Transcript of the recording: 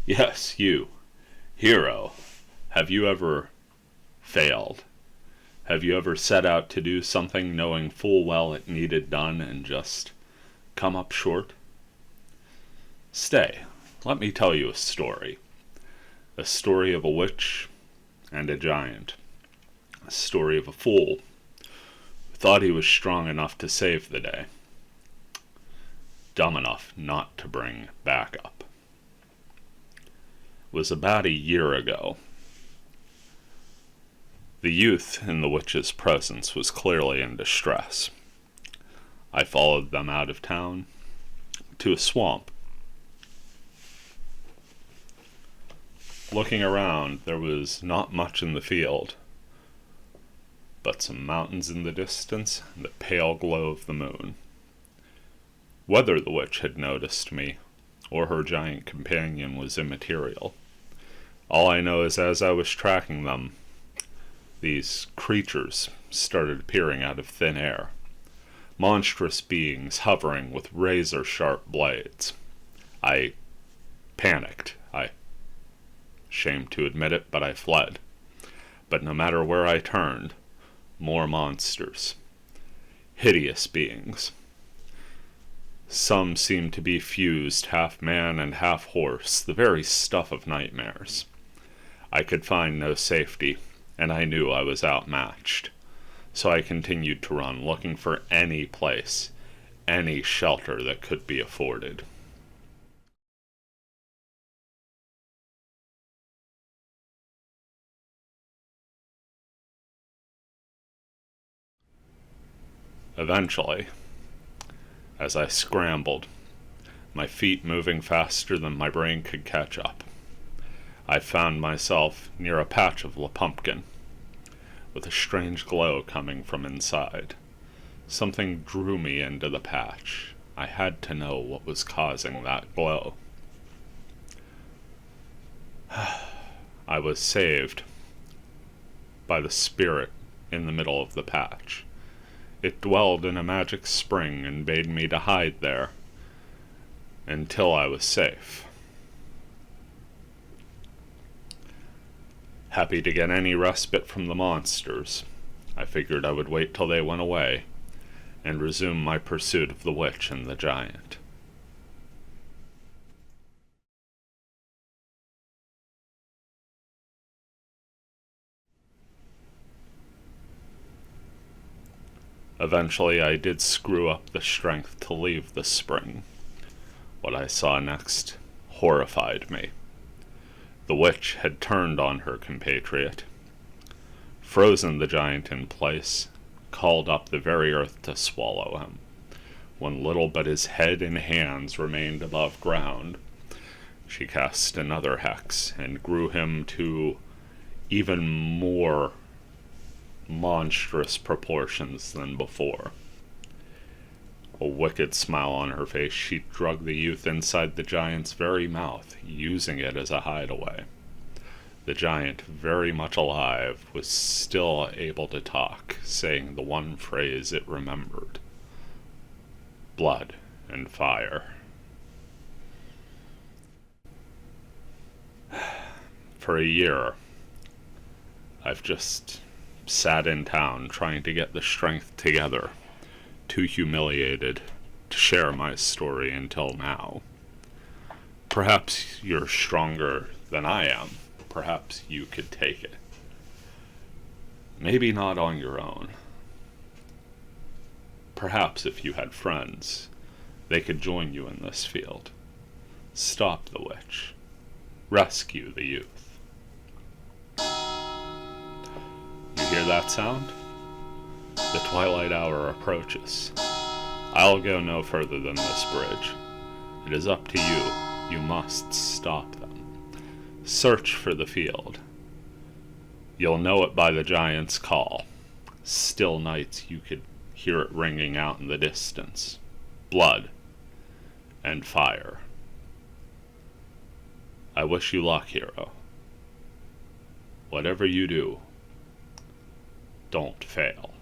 Yes, you, hero. Have you ever failed? Have you ever set out to do something knowing full well it needed done and just come up short? Stay, let me tell you a story. A story of a witch and a giant. A story of a fool who thought he was strong enough to save the day, dumb enough not to bring backup. It was about a year ago. The youth in the witch's presence was clearly in distress. I followed them out of town to a swamp. Looking around, there was not much in the field, but some mountains in the distance and the pale glow of the moon. Whether the witch had noticed me or her giant companion was immaterial. All I know is as I was tracking them, these creatures started appearing out of thin air. Monstrous beings hovering with razor-sharp blades. I panicked. Ashamed to admit it, but I fled. But no matter where I turned, more monsters. Hideous beings. Some seemed to be fused, half man and half horse, the very stuff of nightmares. I could find no safety, and I knew I was outmatched. So I continued to run, looking for any place, any shelter that could be afforded. Eventually, as I scrambled, my feet moving faster than my brain could catch up, I found myself near a patch of pumpkin, with a strange glow coming from inside. Something drew me into the patch. I had to know what was causing that glow. I was saved by the spirit in the middle of the patch. It dwelled in a magic spring and bade me to hide there until I was safe. Happy to get any respite from the monsters, I figured I would wait till they went away and resume my pursuit of the witch and the giant. Eventually, I did screw up the strength to leave the spring. What I saw next horrified me. The witch had turned on her compatriot, frozen the giant in place, called up the very earth to swallow him. When little but his head and hands remained above ground, she cast another hex and grew him to even more monstrous proportions than before. A wicked smile on her face, she dragged the youth inside the giant's very mouth, using it as a hideaway. The giant, very much alive, was still able to talk, saying the one phrase it remembered: blood and fire. For a year, I've just sat in town trying to get the strength together, too humiliated to share my story until now. Perhaps you're stronger than I am. Perhaps you could take it. Maybe not on your own. Perhaps if you had friends, they could join you in this field. Stop the witch. Rescue the youth. You hear that sound? The twilight hour approaches. I'll go no further than this bridge. It is up to you. You must stop them. Search for the field. You'll know it by the giant's call. Still nights you could hear it ringing out in the distance. Blood and fire. I wish you luck, hero. Whatever you do, don't fail.